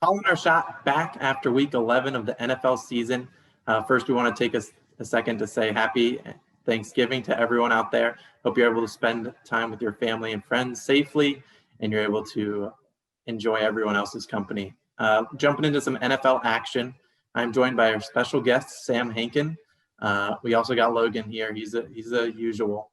Calling our shot back after week 11 of the NFL season. First, we want to take a second to say happy Thanksgiving to everyone out there. Hope you're able to spend time with your family and friends safely, and you're able to enjoy everyone else's company. Jumping into some NFL action, I'm joined by our special guest, Sam Hankin. We also got Logan here. He's a usual.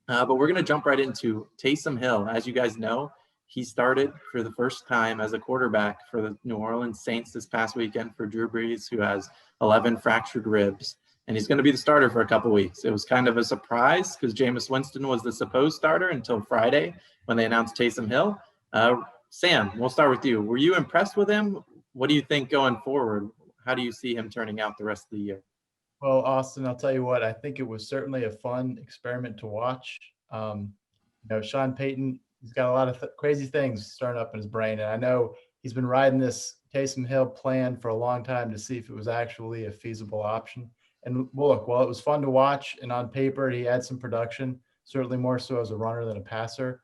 But we're going to jump right into Taysom Hill. As you guys know, he started for the first time as a quarterback for the New Orleans Saints this past weekend for Drew Brees, who has 11 fractured ribs. And he's going to be the starter for a couple weeks. It was kind of a surprise because Jameis Winston was the supposed starter until Friday when they announced Taysom Hill. Sam, we'll start with you. Were you impressed with him? What do you think going forward? How do you see him turning out the rest of the year? Well, Austin, I'll tell you what, I think it was certainly a fun experiment to watch. Sean Payton, he's got a lot of crazy things starting up in his brain. And I know he's been riding this Taysom Hill plan for a long time to see if it was actually a feasible option. And look, it was fun to watch. And on paper, he had some production, certainly more so as a runner than a passer.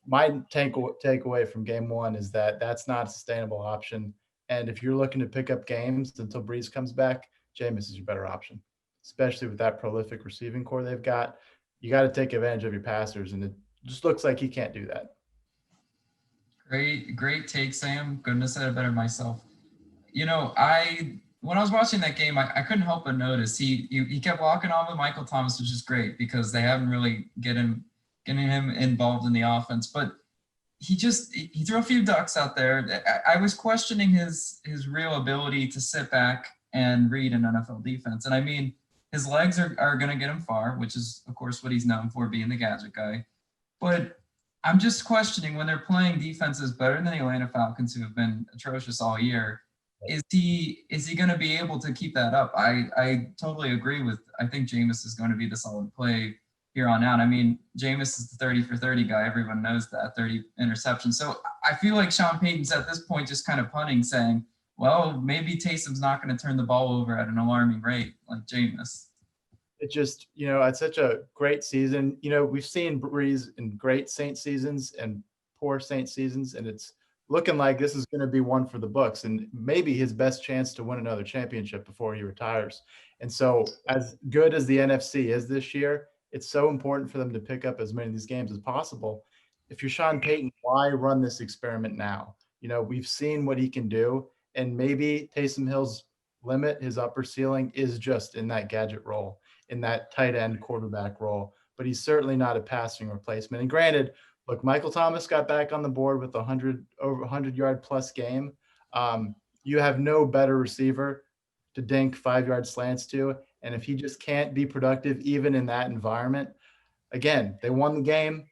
My takeaway from game one is that that's not a sustainable option. And if you're looking to pick up games until Breeze comes back, Jameis is your better option, especially with that prolific receiving core they've got. You got to take advantage of your passers, and it just looks like he can't do that. Great take, Sam. Couldn't have said it better myself. When I was watching that game, I couldn't help but notice he kept walking on with Michael Thomas, which is great because they haven't really getting him involved in the offense. But he threw a few ducks out there. I was questioning his real ability to sit back and read an NFL defense. And I mean, his legs are going to get him far, which is, of course, what he's known for, being the gadget guy. But I'm just questioning when they're playing defenses better than the Atlanta Falcons, who have been atrocious all year, is he going to be able to keep that up? I totally agree I think Jameis is going to be the solid play here on out. I mean, Jameis is the 30 for 30 guy. Everyone knows that, 30 interceptions. So I feel like Sean Payton's at this point just kind of punting, saying, well, maybe Taysom's not going to turn the ball over at an alarming rate like Jameis. It just, it's such a great season. We've seen Breeze in great Saint seasons and poor Saint seasons, and it's looking like this is going to be one for the books and maybe his best chance to win another championship before he retires. And so as good as the NFC is this year, it's so important for them to pick up as many of these games as possible. If you're Sean Payton, why run this experiment now? We've seen what he can do. And maybe Taysom Hill's limit, his upper ceiling, is just in that gadget role, in that tight end quarterback role. But he's certainly not a passing replacement. And granted, look, Michael Thomas got back on the board with over 100-yard plus game. You have no better receiver to dink 5-yard slants to. And if he just can't be productive even in that environment, again, they won the game.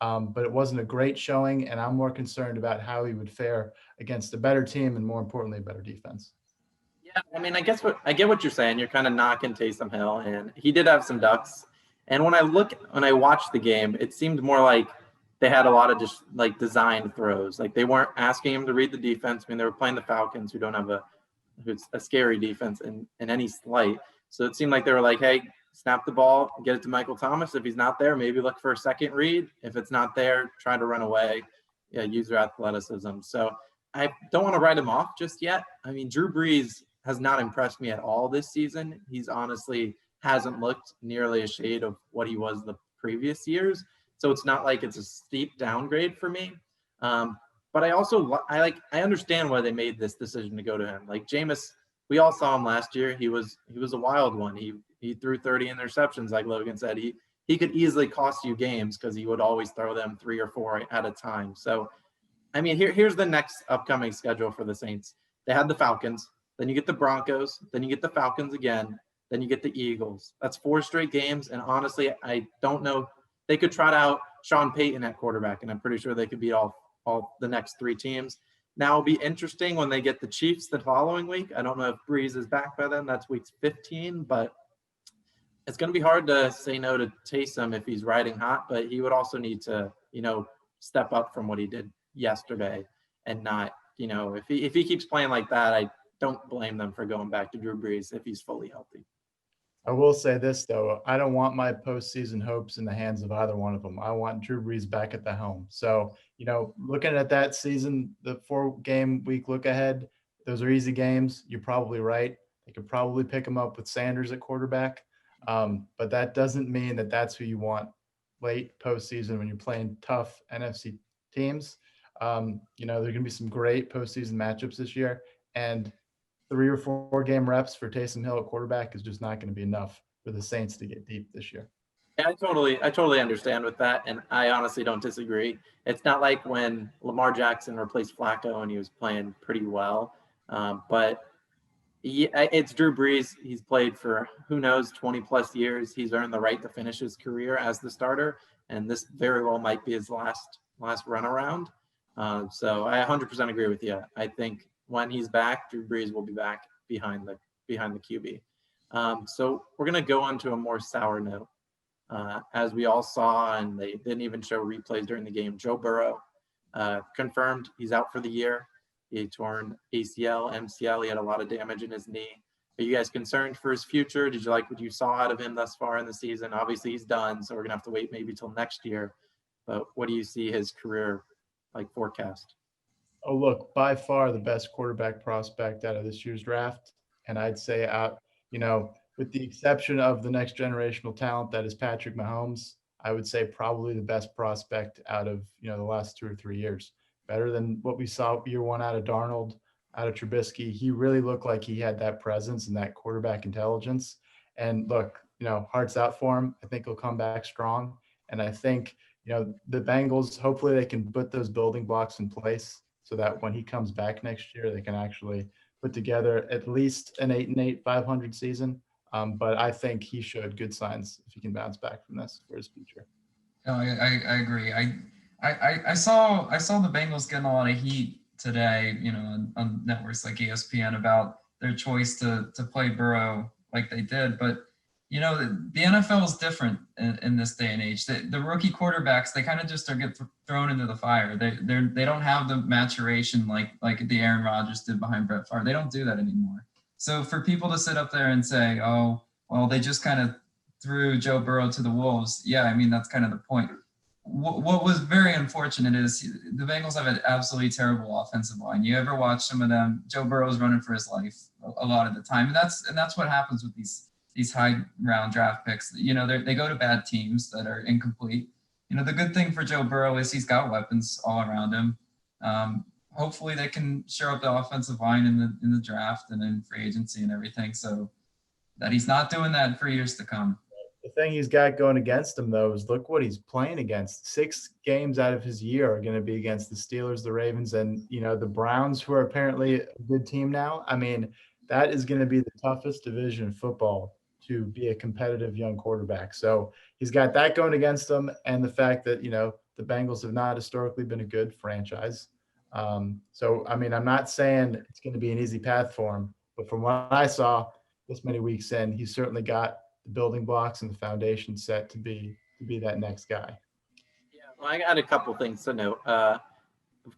But it wasn't a great showing, and I'm more concerned about how he would fare against a better team and, more importantly, a better defense. Yeah, I mean, I get what you're saying. You're kind of knocking Taysom Hill, and he did have some ducks. And when I watched the game, it seemed more like they had a lot of just like designed throws. Like they weren't asking him to read the defense. I mean, they were playing the Falcons, who don't have a scary defense in any slight. So it seemed like they were like, hey, snap the ball, get it to Michael Thomas. If he's not there, maybe look for a second read. If it's not there, try to run away. Yeah, use your athleticism. So I don't want to write him off just yet. I mean, Drew Brees has not impressed me at all this season. He's honestly hasn't looked nearly a shade of what he was the previous years. So it's not like it's a steep downgrade for me. But I understand why they made this decision to go to him. Like Jameis, we all saw him last year. He was a wild one. He threw 30 interceptions, like Logan said. He could easily cost you games because he would always throw them 3 or 4 at a time. So, I mean, here's the next upcoming schedule for the Saints. They had the Falcons, then you get the Broncos, then you get the Falcons again, then you get the Eagles. That's 4 straight games, and honestly, I don't know. They could trot out Sean Payton at quarterback, and I'm pretty sure they could beat all the next 3 teams. Now it'll be interesting when they get the Chiefs the following week. I don't know if Breeze is back by then. That's week 15, but it's going to be hard to say no to Taysom if he's riding hot, but he would also need to, step up from what he did yesterday and not, if he keeps playing like that, I don't blame them for going back to Drew Brees if he's fully healthy. I will say this, though. I don't want my postseason hopes in the hands of either one of them. I want Drew Brees back at the helm. So, looking at that season, the 4-game week look ahead, those are easy games. You're probably right. They could probably pick them up with Sanders at quarterback. But that doesn't mean that that's who you want late postseason when you're playing tough NFC teams. There are going to be some great postseason matchups this year. And 3 or 4 game reps for Taysom Hill at quarterback is just not going to be enough for the Saints to get deep this year. Yeah, I totally understand with that, and I honestly don't disagree. It's not like when Lamar Jackson replaced Flacco and he was playing pretty well, but it's Drew Brees. He's played for who knows 20 plus years. He's earned the right to finish his career as the starter, and this very well might be his last run around. So I 100% agree with you. I think when he's back, Drew Brees will be back behind the QB. So we're gonna go on to a more sour note. As we all saw, and they didn't even show replays during the game, Joe Burrow confirmed he's out for the year. He torn ACL, MCL. He had a lot of damage in his knee. Are you guys concerned for his future? Did you like what you saw out of him thus far in the season? Obviously, he's done, so we're going to have to wait maybe till next year. But what do you see his career forecast? Oh, look, by far the best quarterback prospect out of this year's draft. And I'd say with the exception of the next generational talent that is Patrick Mahomes, I would say probably the best prospect out of, the last 2 or 3 years. Better than what we saw year one out of Darnold, out of Trubisky. He really looked like he had that presence and that quarterback intelligence. And look, hearts out for him. I think he'll come back strong. And I think, the Bengals, hopefully they can put those building blocks in place so that when he comes back next year, they can actually put together at least an 8-8, 500 season. But I think he showed good signs if he can bounce back from this for his future. No, I agree. I saw the Bengals getting a lot of heat today, on networks like ESPN about their choice to play Burrow like they did. But the NFL is different in this day and age. The rookie quarterbacks, they kind of just get thrown into the fire. They don't have the maturation like the Aaron Rodgers did behind Brett Favre. They don't do that anymore. So for people to sit up there and say, oh, well, they just kind of threw Joe Burrow to the wolves. Yeah, I mean, that's kind of the point. What was very unfortunate is the Bengals have an absolutely terrible offensive line. You ever watch some of them? Joe Burrow's running for his life a lot of the time, and that's what happens with these high round draft picks. They go to bad teams that are incomplete. The good thing for Joe Burrow is he's got weapons all around him. Hopefully they can shore up the offensive line in the draft and in free agency and everything, so that he's not doing that for years to come. The thing he's got going against him, though, is look what he's playing against. 6 games out of his year are going to be against the Steelers, the Ravens, and, the Browns, who are apparently a good team now. I mean, that is going to be the toughest division in football to be a competitive young quarterback. So he's got that going against him, and the fact that, the Bengals have not historically been a good franchise. So, I mean, I'm not saying it's going to be an easy path for him, but from what I saw this many weeks in, he's certainly got the building blocks and the foundation set to be that next guy. Yeah, well, I got a couple things to note.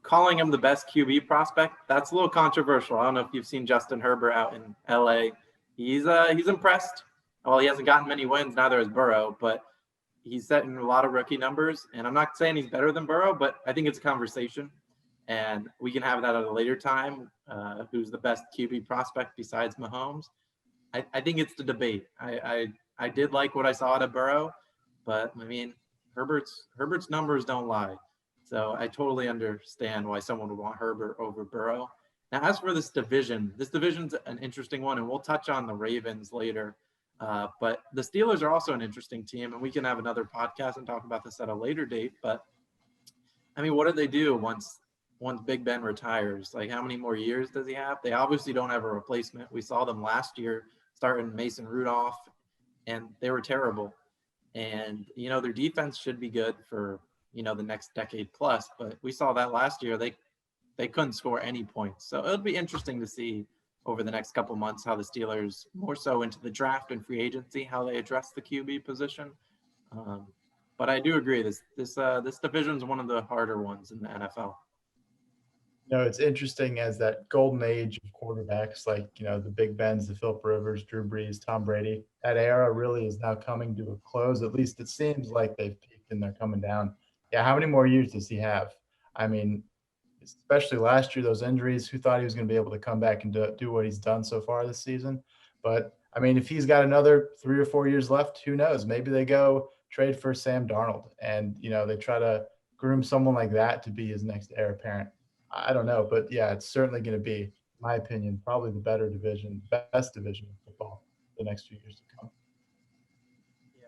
Calling him the best QB prospect, that's a little controversial. I don't know if you've seen Justin Herbert out in LA. He's impressed. Well, he hasn't gotten many wins, neither has Burrow, but he's setting a lot of rookie numbers. And I'm not saying he's better than Burrow, but I think it's a conversation. And we can have that at a later time. Who's the best QB prospect besides Mahomes? I think it's the debate. I did like what I saw out of Burrow, but I mean, Herbert's numbers don't lie. So I totally understand why someone would want Herbert over Burrow. Now, as for this division's an interesting one, and we'll touch on the Ravens later. But the Steelers are also an interesting team, and we can have another podcast and talk about this at a later date. But I mean, what do they do once Big Ben retires? Like, how many more years does he have? They obviously don't have a replacement. We saw them last year starting Mason Rudolph, and they were terrible. And, their defense should be good for, the next decade plus. But we saw that last year. They couldn't score any points. So it'll be interesting to see over the next couple months how the Steelers, more so into the draft and free agency, how they address the QB position. But I do agree, this division is one of the harder ones in the NFL. It's interesting as that golden age of quarterbacks, like, the Big Bens, the Philip Rivers, Drew Brees, Tom Brady, that era really is now coming to a close. At least it seems like they've peaked and they're coming down. Yeah, how many more years does he have? I mean, especially last year, those injuries, who thought he was going to be able to come back and do what he's done so far this season? But I mean, if he's got another 3 or 4 years left, who knows? Maybe they go trade for Sam Darnold and, they try to groom someone like that to be his next heir apparent. I don't know, but yeah, it's certainly going to be, in my opinion, probably the better division, best division of football the next few years to come. Yeah,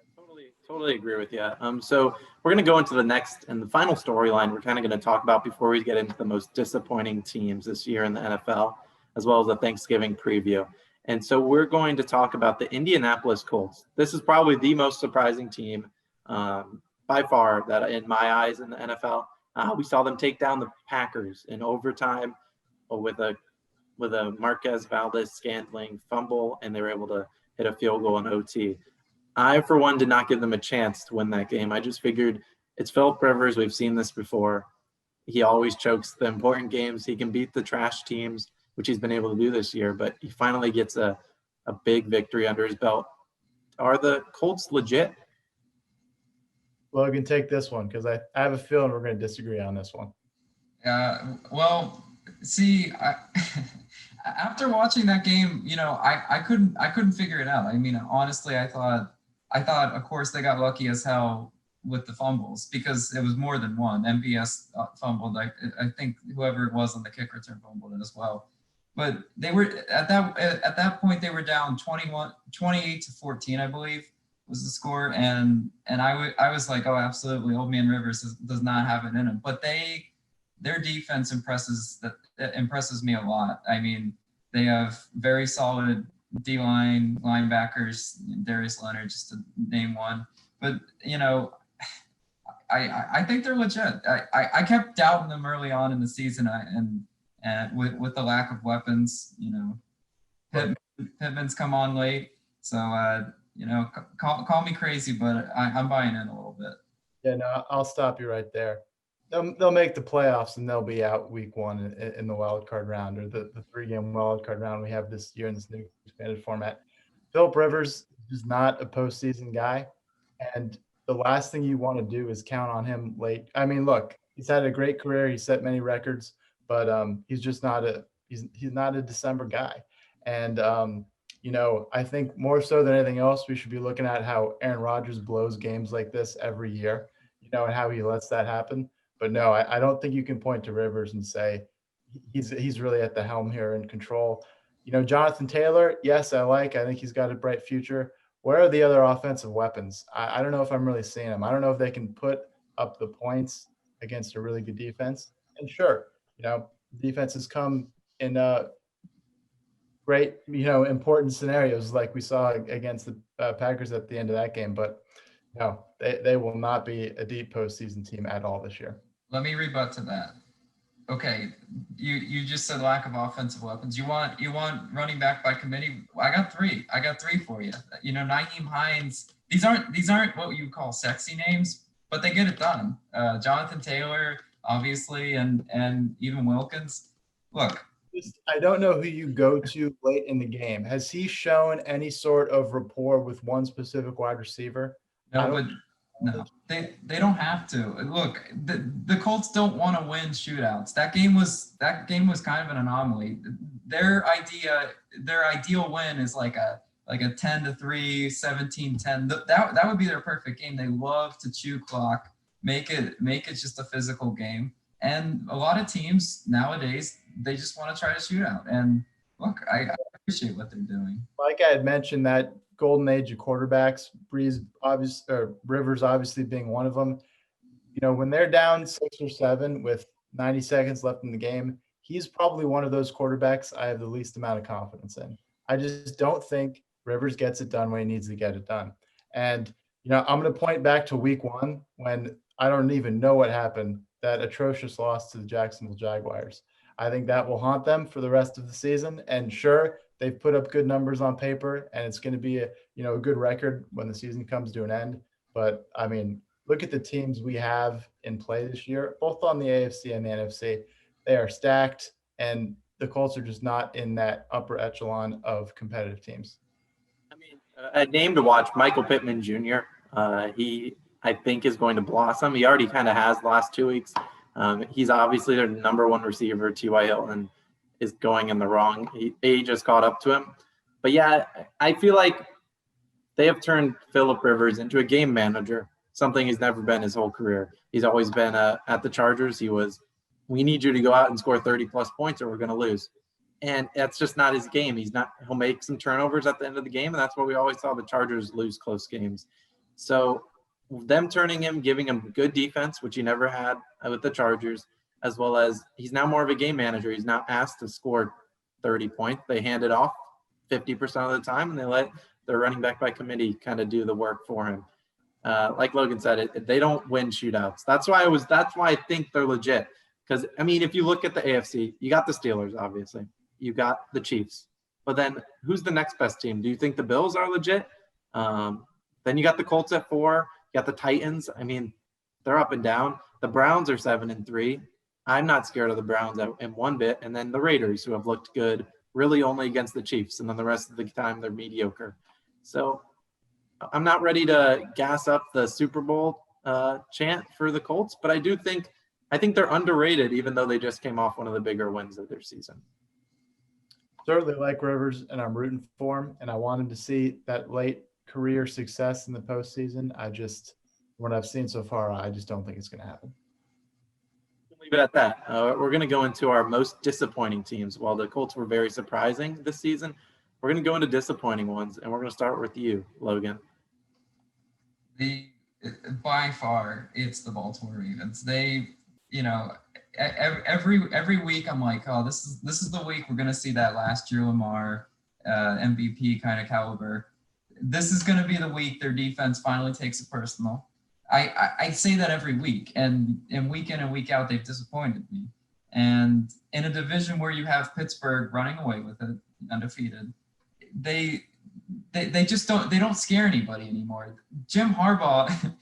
totally agree with you. So we're going to go into the next and the final storyline we're kind of going to talk about before we get into the most disappointing teams this year in the NFL, as well as the Thanksgiving preview. And so we're going to talk about the Indianapolis Colts. This is probably the most surprising team by far that in my eyes in the NFL. We saw them take down the Packers in overtime with a Marquez Valdez-Scantling fumble, and they were able to hit a field goal in OT. I, for one, did not give them a chance to win that game. I just figured it's Philip Rivers. We've seen this before. He always chokes the important games. He can beat the trash teams, which he's been able to do this year, but he finally gets a big victory under his belt. Are the Colts legit? Logan, take this one because I have a feeling we're going to disagree on this one. Well, see, after watching that game, I couldn't figure it out. I mean, honestly, I thought, of course, they got lucky as hell with the fumbles because it was more than one. MVS fumbled. I think whoever it was on the kick return fumbled it as well. But they were at that point they were down 28-14, I believe was the score, and I was like, oh, absolutely, Old Man Rivers does not have it in him. But their defense impresses me a lot. I mean, they have very solid D-line linebackers, Darius Leonard, just to name one. But I think they're legit. I kept doubting them early on in the season, and with the lack of weapons, Pittman's come on late, so call me crazy, but I'm buying in a little bit. Yeah, no, I'll stop you right there. They'll make the playoffs and they'll be out week one in the wild card round, or the 3-game wild card round we have this year in this new expanded format. Philip Rivers is not a postseason guy, and the last thing you want to do is count on him late. I mean, look, he's had a great career. He's set many records, but he's just not he's not a December guy. And I think more so than anything else, we should be looking at how Aaron Rodgers blows games like this every year, and how he lets that happen. But no, I don't think you can point to Rivers and say he's really at the helm here in control. Jonathan Taylor, yes, I think he's got a bright future. Where are the other offensive weapons? I don't know if I'm really seeing them. I don't know if they can put up the points against a really good defense. And sure, defenses come in great, important scenarios like we saw against the Packers at the end of that game. But no, they will not be a deep postseason team at all this year. Let me rebut to that. Okay, you just said lack of offensive weapons. You want running back by committee? I got three for you. Nyheim Hines. These aren't what you call sexy names, but they get it done. Jonathan Taylor, obviously, and even Wilkins. Look, I don't know who you go to late in the game. Has he shown any sort of rapport with one specific wide receiver? No, they don't have to. Look, the Colts don't want to win shootouts. That game was kind of an anomaly. Their ideal win is like a 10-3, 17-10. That would be their perfect game. They love to chew clock, make it just a physical game. And a lot of teams nowadays, they just want to try to shoot out. And look, I appreciate what they're doing. Like I had mentioned, that golden age of quarterbacks, Rivers obviously being one of them. When they're down 6 or 7 with 90 seconds left in the game, he's probably one of those quarterbacks I have the least amount of confidence in. I just don't think Rivers gets it done when he needs to get it done. And, I'm going to point back to week 1 when I don't even know what happened, that atrocious loss to the Jacksonville Jaguars. I think that will haunt them for the rest of the season. And sure, they've put up good numbers on paper, and it's going to be a good record when the season comes to an end. But I mean, look at the teams we have in play this year, both on the AFC and the NFC. They are stacked, and the Colts are just not in that upper echelon of competitive teams. I mean, a name to watch, Michael Pittman Jr. He, I think, is going to blossom. He already kind of has the last 2 weeks. He's obviously their number one receiver. T.Y. Hilton is going in the wrong. Age has caught up to him. But yeah, I feel like they have turned Phillip Rivers into a game manager, something he's never been his whole career. He's always been at the Chargers. We need you to go out and score 30-plus points or we're going to lose. And that's just not his game. He'll make some turnovers at the end of the game, and that's what we always saw the Chargers lose close games. So them turning him, giving him good defense, which he never had with the Chargers, as well as he's now more of a game manager. He's not asked to score 30 points. They hand it off 50% of the time, and they let their running back by committee kind of do the work for him. Like Logan said, they don't win shootouts. That's why I think they're legit. Because, I mean, if you look at the AFC, you got the Steelers, obviously. You got the Chiefs. But then who's the next best team? Do you think the Bills are legit? Then you got the Colts at 4. You got the Titans. I mean, they're up and down. The Browns are 7-3. I'm not scared of the Browns in one bit. And then the Raiders, who have looked good, really only against the Chiefs. And then the rest of the time, they're mediocre. So I'm not ready to gas up the Super Bowl chant for the Colts. But I think they're underrated, even though they just came off one of the bigger wins of their season. Certainly like Rivers, and I'm rooting for him, and I want him to see that late career success in the postseason. What I've seen so far, I just don't think it's going to happen. Leave it at that. We're going to go into our most disappointing teams. While the Colts were very surprising this season, we're going to go into disappointing ones, and we're going to start with you, Logan. By far, it's the Baltimore Ravens. They, every week I'm like, oh, this is the week we're going to see that last year Lamar MVP kind of caliber. This is going to be the week their defense finally takes it personal. I say that every week, and week in and week out, they've disappointed me. And in a division where you have Pittsburgh running away with it, undefeated, they just don't scare anybody anymore. Jim Harbaugh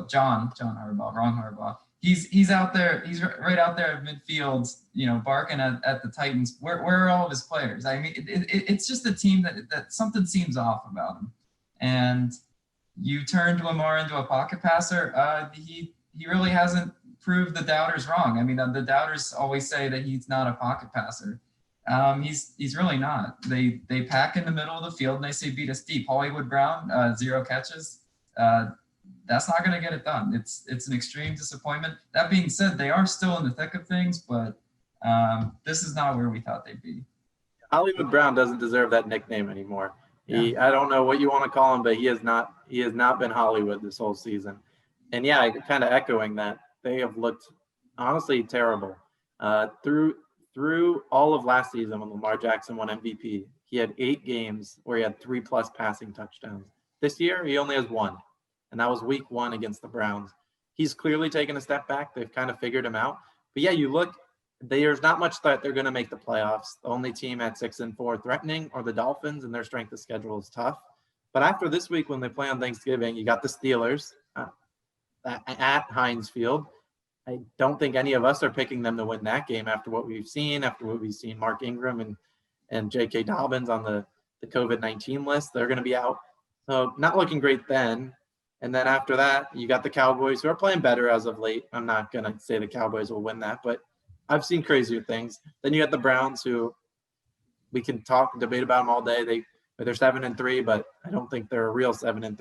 John Harbaugh, wrong Harbaugh. He's out there. He's right out there at midfield, barking at the Titans. Where are all of his players? I mean, it's just a team that something seems off about him. And you turned Lamar into a pocket passer. He really hasn't proved the doubters wrong. I mean, the doubters always say that he's not a pocket passer. He's really not. They pack in the middle of the field and they say beat us deep. Hollywood Brown, 0 catches. That's not going to get it done. It's an extreme disappointment. That being said, they are still in the thick of things, but this is not where we thought they'd be. Hollywood Brown doesn't deserve that nickname anymore. I don't know what you want to call him, but he has not been Hollywood this whole season. And yeah, kind of echoing that, they have looked honestly terrible. Through all of last season when Lamar Jackson won MVP, he had 8 games where he had 3+ passing touchdowns. This year, he only has 1, and that was week 1 against the Browns. He's clearly taken a step back. They've kind of figured him out. But yeah, you look, there's not much threat they're going to make the playoffs. The only team at 6-4 threatening are the Dolphins, and their strength of schedule is tough. But after this week, when they play on Thanksgiving, you got the Steelers at Heinz Field. I don't think any of us are picking them to win that game after what we've seen Mark Ingram and J.K. Dobbins on the COVID-19 list. They're going to be out. So not looking great then. And then after that, you got the Cowboys, who are playing better as of late. I'm not going to say the Cowboys will win that, but I've seen crazier things. Then you got the Browns, who we can debate about them all day. They're 7-3, but I don't think they're a real 7-3.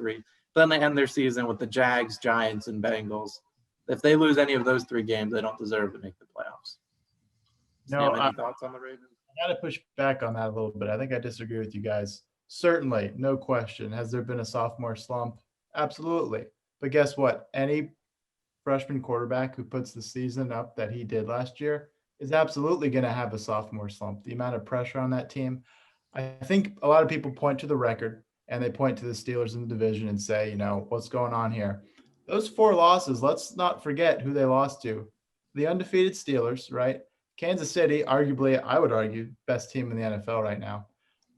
But then they end their season with the Jags, Giants, and Bengals. If they lose any of those 3 games, they don't deserve to make the playoffs. No, any thoughts on the Ravens? I got to push back on that a little bit. I think I disagree with you guys. Certainly, no question. Has there been a sophomore slump? Absolutely. But guess what? Any freshman quarterback who puts the season up that he did last year is absolutely going to have a sophomore slump. The amount of pressure on that team. I think a lot of people point to the record and they point to the Steelers in the division and say, what's going on here? Those 4 losses, let's not forget who they lost to. The undefeated Steelers, right? Kansas City, arguably, I would argue, best team in the NFL right now.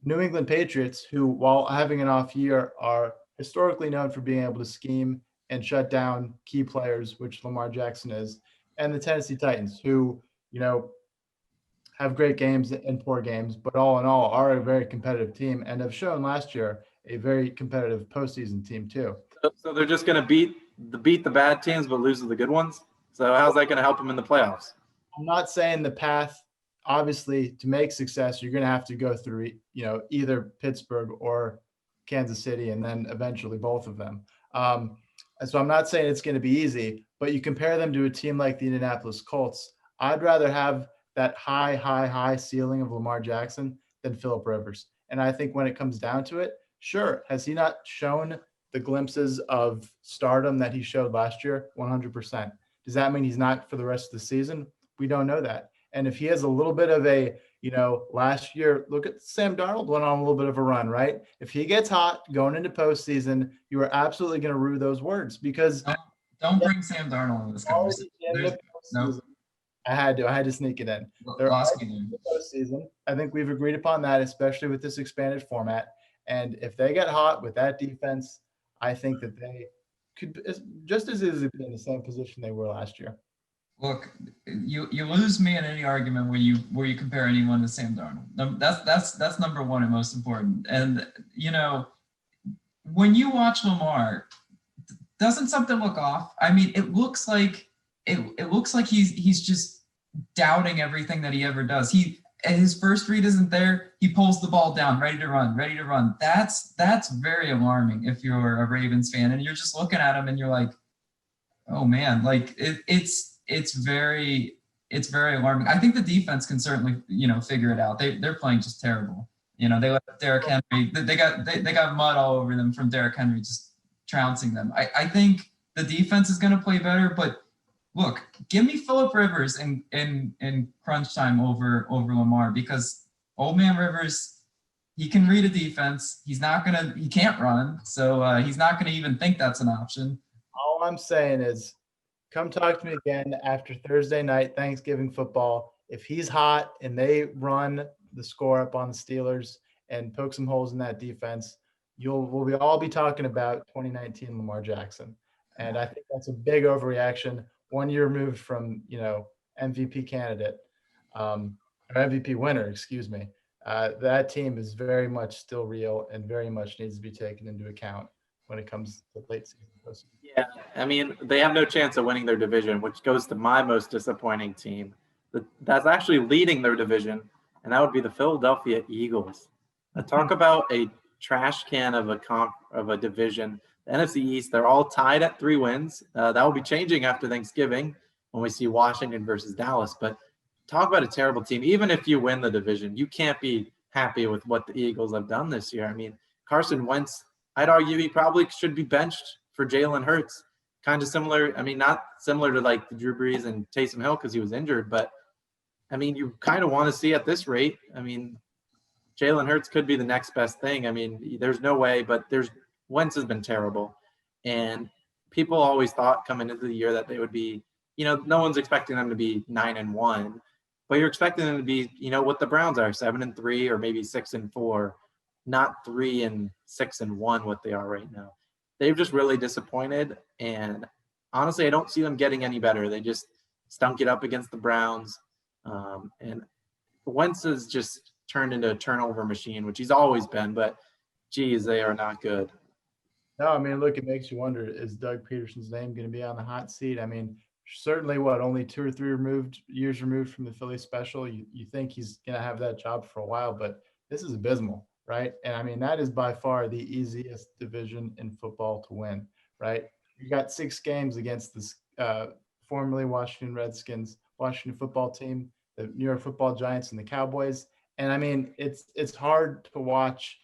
New England Patriots, who, while having an off year, are historically known for being able to scheme and shut down key players, which Lamar Jackson is. and the Tennessee Titans, who, have great games and poor games, but all in all are a very competitive team and have shown last year a very competitive postseason team too. So they're just going to beat the bad teams but lose to the good ones. So how's that going to help them in the playoffs? I'm not saying the path, obviously, to make success, you're going to have to go through, either Pittsburgh or Kansas City, and then eventually both of them. And so I'm not saying it's going to be easy, but you compare them to a team like the Indianapolis Colts. I'd rather have that high ceiling of Lamar Jackson than Phillip Rivers. And I think when it comes down to it, sure, has he not shown the glimpses of stardom that he showed last year? 100%. Does that mean he's not for the rest of the season? We don't know that. And if he has a little bit of a, last year, look at Sam Darnold went on a little bit of a run, right? If he gets hot going into postseason, you are absolutely going to rue those words because don't bring Sam Darnold in this conversation. No. I had to sneak it in. They're in the postseason. I think we've agreed upon that, especially with this expanded format. And if they get hot with that defense, I think that they could just as easily be in the same position they were last year. Look, you lose me in any argument where you compare anyone to Sam Darnold. That's number one and most important. And when you watch Lamar, doesn't something look off? I mean, it looks like he's just doubting everything that he ever does. His first read isn't there. He pulls the ball down, ready to run. That's very alarming if you're a Ravens fan and you're just looking at him and you're like, oh man, like it's very alarming. I think the defense can certainly, figure it out. They're playing just terrible. They let Derrick Henry, they got mud all over them from Derrick Henry just trouncing them. I think the defense is going to play better, but look, give me Phillip Rivers in crunch time over Lamar, because old man Rivers, he can read a defense. He can't run. So he's not going to even think that's an option. All I'm saying is come talk to me again after Thursday night, Thanksgiving football. If he's hot and they run the score up on the Steelers and poke some holes in that defense, we'll all be talking about 2019 Lamar Jackson. And I think that's a big overreaction. 1 year removed from, MVP candidate, or MVP winner, excuse me. That team is very much still real and very much needs to be taken into account when it comes to late season. Yeah, I mean, they have no chance of winning their division, which goes to my most disappointing team. That's actually leading their division, and that would be the Philadelphia Eagles. Talk about a trash can of a division. The NFC East, they're all tied at 3 wins. That will be changing after Thanksgiving when we see Washington versus Dallas. But talk about a terrible team. Even if you win the division, you can't be happy with what the Eagles have done this year. I mean, Carson Wentz, I'd argue he probably should be benched for Jalen Hurts. Kind of similar. I mean, not similar to like the Drew Brees and Taysom Hill because he was injured. But, I mean, you kind of want to see at this rate. I mean, Jalen Hurts could be the next best thing. I mean, there's no way, but Wentz has been terrible. And people always thought coming into the year that they would be, no one's expecting them to be 9-1, but you're expecting them to be, what the Browns are, 7-3 or maybe 6-4, not 3-6-1, what they are right now. They've just really disappointed. And honestly, I don't see them getting any better. They just stunk it up against the Browns. And Wentz has just turned into a turnover machine, which he's always been, but geez, they are not good. No, I mean, look, it makes you wonder, is Doug Peterson's name going to be on the hot seat? I mean, certainly only 2 or 3 years removed from the Philly special. You think he's going to have that job for a while, but this is abysmal, right? And I mean, that is by far the easiest division in football to win, right? You got 6 games against this formerly Washington Redskins, Washington football team, the New York Football Giants, and the Cowboys. And I mean, it's hard to watch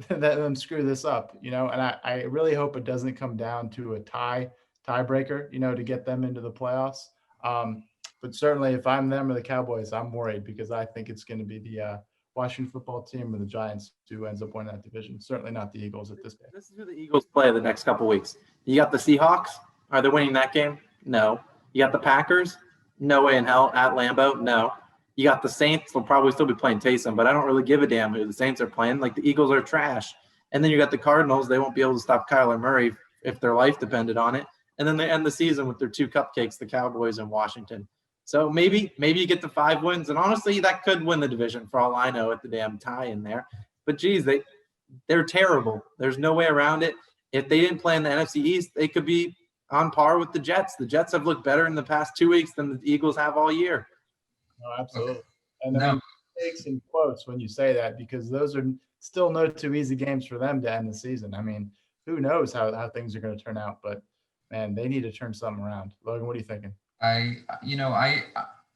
them screw this up, and I really hope it doesn't come down to a tiebreaker, to get them into the playoffs. But certainly if I'm them or the Cowboys, I'm worried because I think it's going to be the Washington football team or the Giants who ends up winning that division. Certainly not the Eagles at this point. This is who the Eagles play the next couple weeks. You got the Seahawks. Are they winning that game? No. You got the Packers? No way in hell. At Lambeau? No. You got the Saints. They'll probably still be playing Taysom, but I don't really give a damn who the Saints are playing. Like, the Eagles are trash. And then you got the Cardinals. They won't be able to stop Kyler Murray if their life depended on it. and then they end the season with their 2 cupcakes, the Cowboys and Washington. So maybe you get to 5 wins, and honestly, that could win the division for all I know, with the damn tie in there. But geez, they're terrible. There's no way around it. If they didn't play in the NFC East, they could be on par with the Jets. The Jets have looked better in the past 2 weeks than the Eagles have all year. No, absolutely. And I mean, takes in quotes when you say that, because those are still no 2 easy games for them to end the season. I mean, who knows how things are going to turn out, but man, they need to turn something around. Logan, what are you thinking? I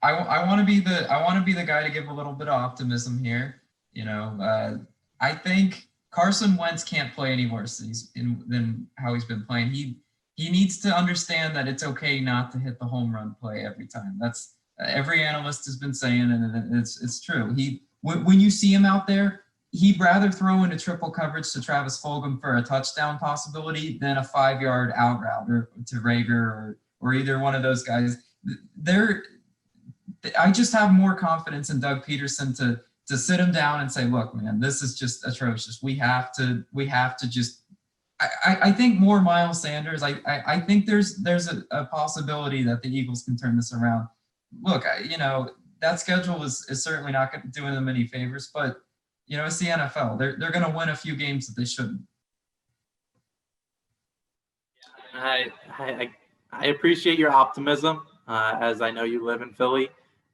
want to be the guy to give a little bit of optimism here. I think Carson Wentz can't play any worse than how he's been playing. He needs to understand that it's okay not to hit the home run play every time. That's every analyst has been saying, and it's true. When you see him out there, he'd rather throw into triple coverage to Travis Fulgham for a touchdown possibility than a 5-yard out route or to Rager or either one of those guys. I just have more confidence in Doug Peterson to sit him down and say, look, man, this is just atrocious. We have to just. I think more Miles Sanders. I think there's a possibility that the Eagles can turn this around. Look, that schedule is certainly not doing them any favors, but it's the NFL. They're going to win a few games that they shouldn't. I appreciate your optimism, as I know you live in Philly,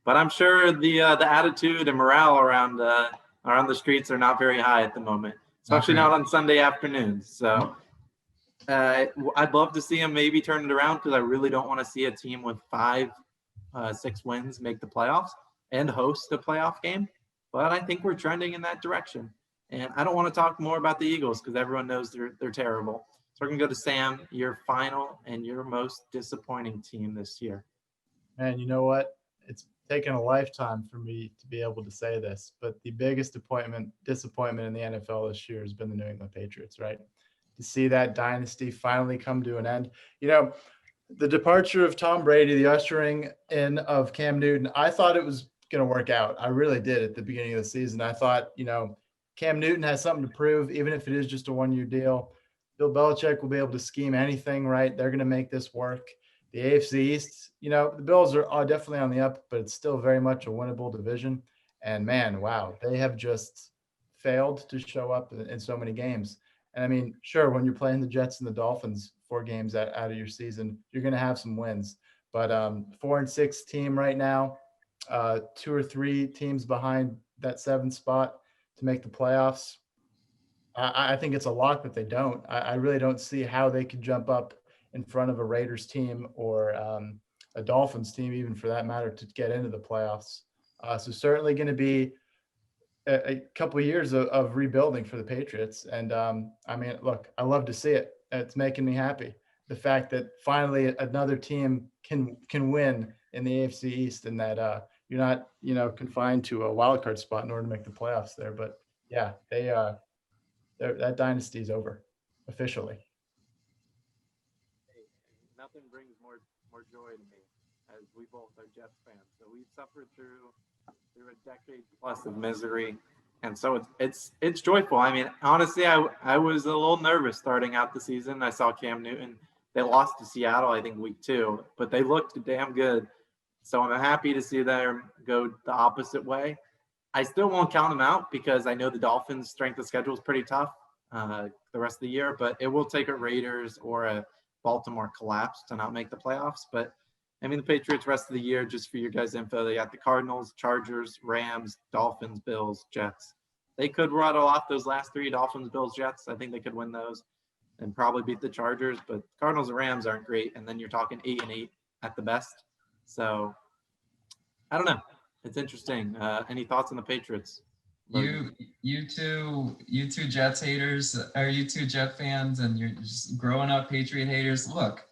but I'm sure the attitude and morale around the streets are not very high at the moment, especially not on Sunday afternoons. So I'd love to see them maybe turn it around, because I really don't want to see a team with 5-6 wins make the playoffs and host a playoff game. But I think we're trending in that direction. And I don't want to talk more about the Eagles, because everyone knows they're terrible. So we're going to go to Sam, your final and your most disappointing team this year. Man, you know what? It's taken a lifetime for me to be able to say this, but the biggest disappointment in the NFL this year has been the New England Patriots, right? To see that dynasty finally come to an end. The departure of Tom Brady, the ushering in of Cam Newton, I thought it was going to work out. I really did at the beginning of the season. I thought, Cam Newton has something to prove, even if it is just a 1-year deal. Bill Belichick will be able to scheme anything, right? They're going to make this work. The AFC East, the Bills are definitely on the up, but it's still very much a winnable division. And man, wow, they have just failed to show up in so many games. And I mean, sure, when you're playing the Jets and the Dolphins 4 games out of your season, you're going to have some wins. But 4-6 team right now, 2 or 3 teams behind that 7th spot to make the playoffs. I think it's a lock that they don't. I really don't see how they could jump up in front of a Raiders team or a Dolphins team, even for that matter, to get into the playoffs. So certainly going to be a couple of years of rebuilding for the Patriots. And I mean, look, I love to see it. It's making me happy. The fact that finally another team can win in the AFC East, and that you're not, confined to a wild card spot in order to make the playoffs there. But yeah, that dynasty is over officially. Nothing brings more joy to me, as we both are Jets fans. So we've suffered through a decade plus of misery, and so it's joyful. I mean, honestly, I was a little nervous starting out the season. I saw Cam Newton. They lost to Seattle, I think, week 2, but they looked damn good. So I'm happy to see them go the opposite way. I still won't count them out, because I know the Dolphins' strength of schedule is pretty tough the rest of the year, but it will take a Raiders or a Baltimore collapse to not make the playoffs. But I mean, the Patriots rest of the year, just for your guys' info, they got the Cardinals, Chargers, Rams, Dolphins, Bills, Jets. They could rattle off those last 3, Dolphins, Bills, Jets. I think they could win those and probably beat the Chargers, but Cardinals and Rams aren't great. And then you're talking 8-8 at the best. So I don't know. It's interesting. Any thoughts on the Patriots? You two Jets haters, or you two Jet fans, and you're just growing up Patriot haters. Look,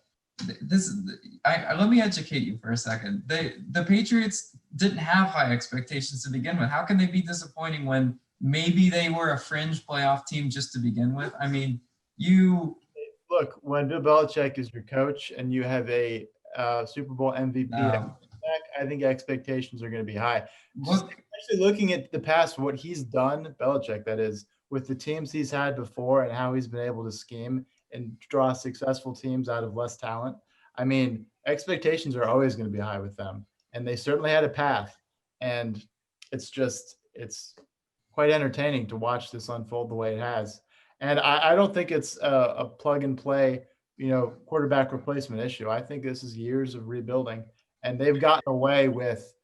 let me educate you for a second. The Patriots didn't have high expectations to begin with. How can they be disappointing when maybe they were a fringe playoff team just to begin with? I mean, look, when Bill Belichick is your coach and you have a Super Bowl MVP, I think expectations are going to be high. Especially looking at the past, what he's done, Belichick, that is, with the teams he's had before and how he's been able to scheme and draw successful teams out of less talent. I mean, expectations are always going to be high with them, and they certainly had a path. And it's quite entertaining to watch this unfold the way it has. And I don't think it's a plug and play, quarterback replacement issue. I think this is years of rebuilding, and they've gotten away with,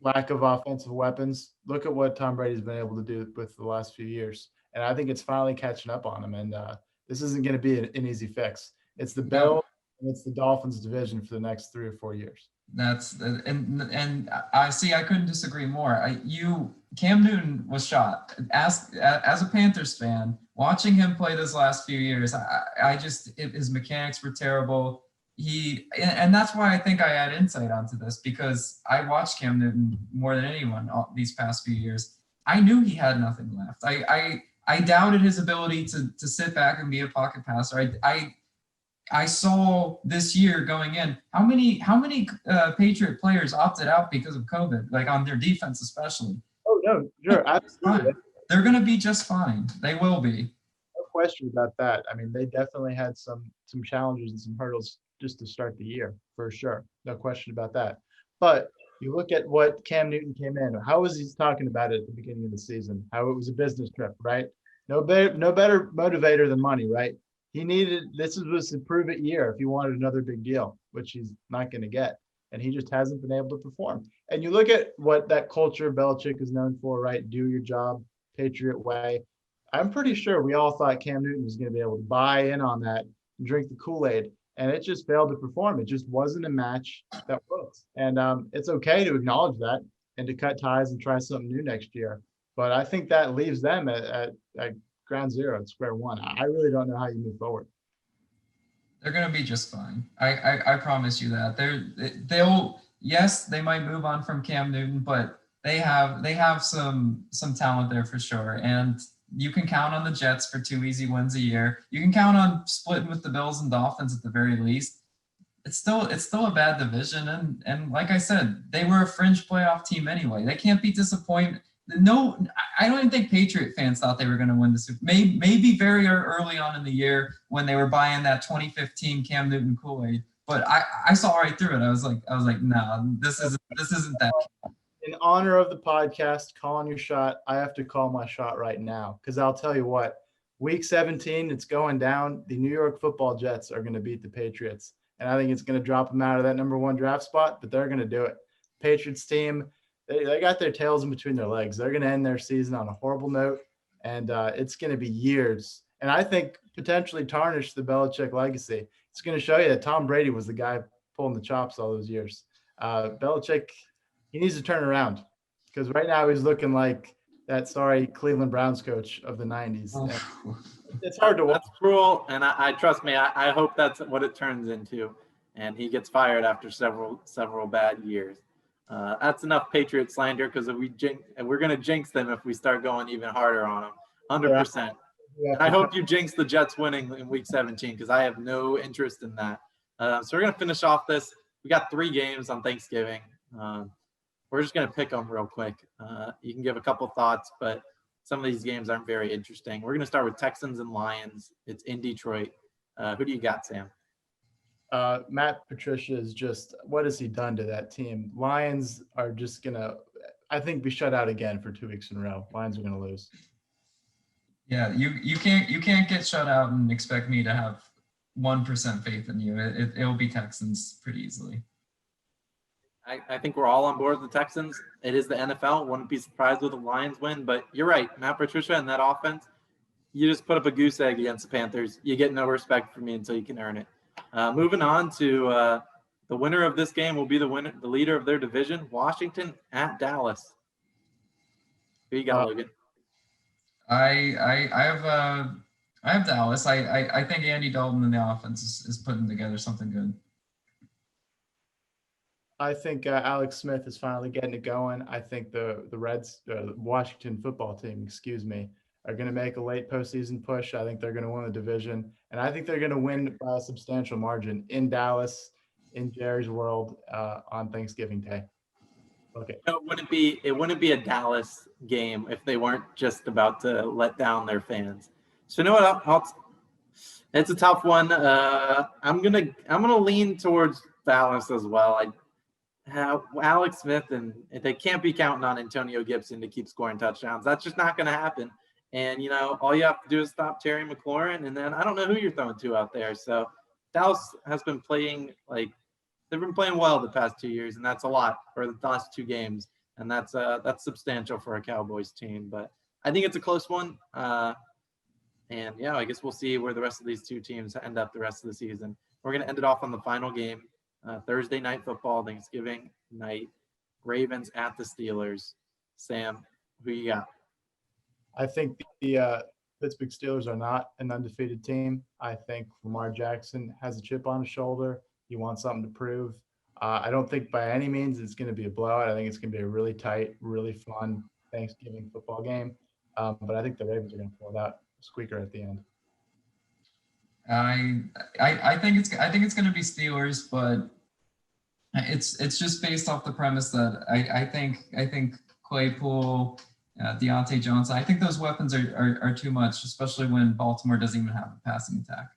lack of offensive weapons. Look at what Tom Brady's been able to do with the last few years. And I think it's finally catching up on him. And this isn't going to be an easy fix. It's the Bills and it's the Dolphins division for the next 3 or 4 years. That's and I see. I couldn't disagree more. Cam Newton was shot. As a Panthers fan, watching him play this last few years, his mechanics were terrible. And that's why I think I had insight onto this, because I watched Cam Newton more than anyone these past few years. I knew he had nothing left. I doubted his ability to sit back and be a pocket passer. I saw this year going in how many Patriot players opted out because of COVID, like on their defense especially. Oh no, sure, absolutely. They're going to be just fine. They will be. No question about that. I mean, they definitely had some challenges and some hurdles just to start the year, for sure. No question about that. But you look at what Cam Newton came in. How was he talking about it at the beginning of the season? How it was a business trip, right? No better motivator than money, right? This was a prove it year if he wanted another big deal, which he's not going to get. And he just hasn't been able to perform. And you look at what that culture Belichick is known for, right? Do your job, Patriot way. I'm pretty sure we all thought Cam Newton was going to be able to buy in on that and drink the Kool-Aid. And it just failed to perform. It just wasn't a match that worked. And it's okay to acknowledge that and to cut ties and try something new next year. But I think that leaves them at ground zero, at square one. I really don't know how you move forward. They're going to be just fine. I promise you that. They might move on from Cam Newton, but they have some talent there for sure. And you can count on the Jets for 2 easy wins a year. You can count on splitting with the Bills and Dolphins at the very least. It's still a bad division, and like I said, they were a fringe playoff team anyway. They can't be disappointed. No, I don't even think Patriot fans thought they were going to win the Super Bowl. Maybe very early on in the year when they were buying that 2015 Cam Newton Kool-Aid. But I saw right through it. I was like, no, this isn't that. In honor of the podcast, calling your shot, I have to call my shot right now, because I'll tell you what, week 17, it's going down. The New York Football Jets are going to beat the Patriots, and I think it's going to drop them out of that number 1 draft spot, but they're going to do it. Patriots team, they got their tails in between their legs. They're going to end their season on a horrible note, and it's going to be years. And I think potentially tarnish the Belichick legacy. It's going to show you that Tom Brady was the guy pulling the chops all those years. Belichick, he needs to turn around, because right now he's looking like that sorry Cleveland Browns coach of the 90s. It's hard to watch. That's cruel, and I trust me, I hope that's what it turns into, and he gets fired after several bad years. That's enough Patriot slander, because we're going to jinx them if we start going even harder on them, 100%. Yeah. And I hope you jinx the Jets winning in week 17, because I have no interest in that. So we're going to finish off this. We got 3 games on Thanksgiving. We're just going to pick them real quick. You can give a couple thoughts, but some of these games aren't very interesting. We're going to start with Texans and Lions. It's in Detroit. Who do you got, Sam? Matt Patricia is just, what has he done to that team? Lions are just going to, I think, be shut out again for 2 weeks in a row. Lions are going to lose. Yeah, you can't get shut out and expect me to have 1% faith in you. It'll be Texans pretty easily. I think we're all on board with the Texans. It is the NFL. Wouldn't be surprised with the Lions win, but you're right. Matt Patricia and that offense, you just put up a goose egg against the Panthers. You get no respect from me until you can earn it. Moving on to the winner of this game will be the leader of their division, Washington at Dallas. Who you got, Logan? I have Dallas. I think Andy Dalton in the offense is putting together something good. I think Alex Smith is finally getting it going. I think the Washington football team, are going to make a late postseason push. I think they're going to win the division, and I think they're going to win by a substantial margin in Dallas, in Jerry's world, on Thanksgiving Day. Okay. It wouldn't be a Dallas game if they weren't just about to let down their fans. So you know what else? It's a tough one. I'm gonna lean towards Dallas as well. Alex Smith, and they can't be counting on Antonio Gibson to keep scoring touchdowns. That's just not going to happen. And all you have to do is stop Terry McLaurin, and then I don't know who you're throwing to out there. So Dallas has been playing they've been playing well the past 2 years, and that's a lot for the last 2 games, and that's substantial for a Cowboys team. But I think it's a close one. And yeah, I guess we'll see where the rest of these 2 teams end up the rest of the season. We're going to end it off on the final game, Thursday night football, Thanksgiving night, Ravens at the Steelers. Sam, who you got? I think the Pittsburgh Steelers are not an undefeated team. I think Lamar Jackson has a chip on his shoulder. He wants something to prove. I don't think by any means it's going to be a blowout. I think it's going to be a really tight, really fun Thanksgiving football game. But I think the Ravens are going to pull it out squeaker at the end. I think it's going to be Steelers, but it's just based off the premise that I think Claypool, Deontay Johnson, I think those weapons are too much, especially when Baltimore doesn't even have a passing attack.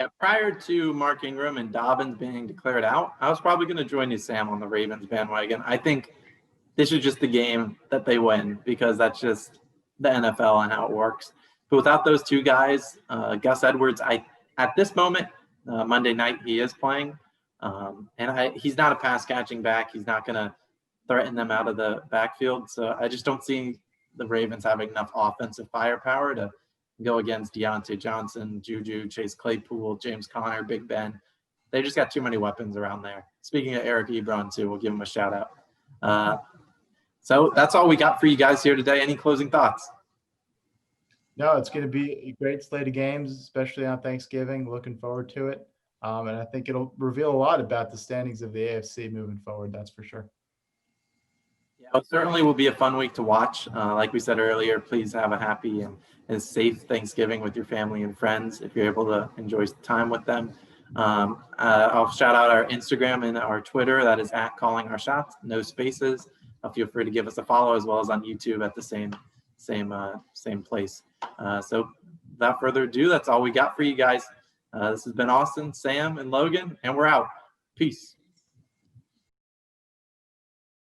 Yeah, prior to Mark Ingram and Dobbins being declared out, I was probably going to join you, Sam, on the Ravens bandwagon. I think this is just the game that they win because that's just the NFL and how it works. But without those 2 guys, Gus Edwards, at this moment, Monday night, he is playing. And he's not a pass catching back. He's not going to threaten them out of the backfield. So I just don't see the Ravens having enough offensive firepower to go against Deontay Johnson, Juju, Chase Claypool, James Conner, Big Ben. They just got too many weapons around there. Speaking of Eric Ebron, too, we'll give him a shout out. So that's all we got for you guys here today. Any closing thoughts? No, it's going to be a great slate of games, especially on Thanksgiving. Looking forward to it. And I think it'll reveal a lot about the standings of the AFC moving forward. That's for sure. Yeah, it certainly will be a fun week to watch. Like we said earlier, please have a happy and safe Thanksgiving with your family and friends if you're able to enjoy time with them. I'll shout out our Instagram and our Twitter. That is at Calling Our Shots, no spaces. Feel free to give us a follow as well as on YouTube at the same place. So without further ado, that's all we got for you guys. This has been Austin, Sam, and Logan, and we're out. Peace.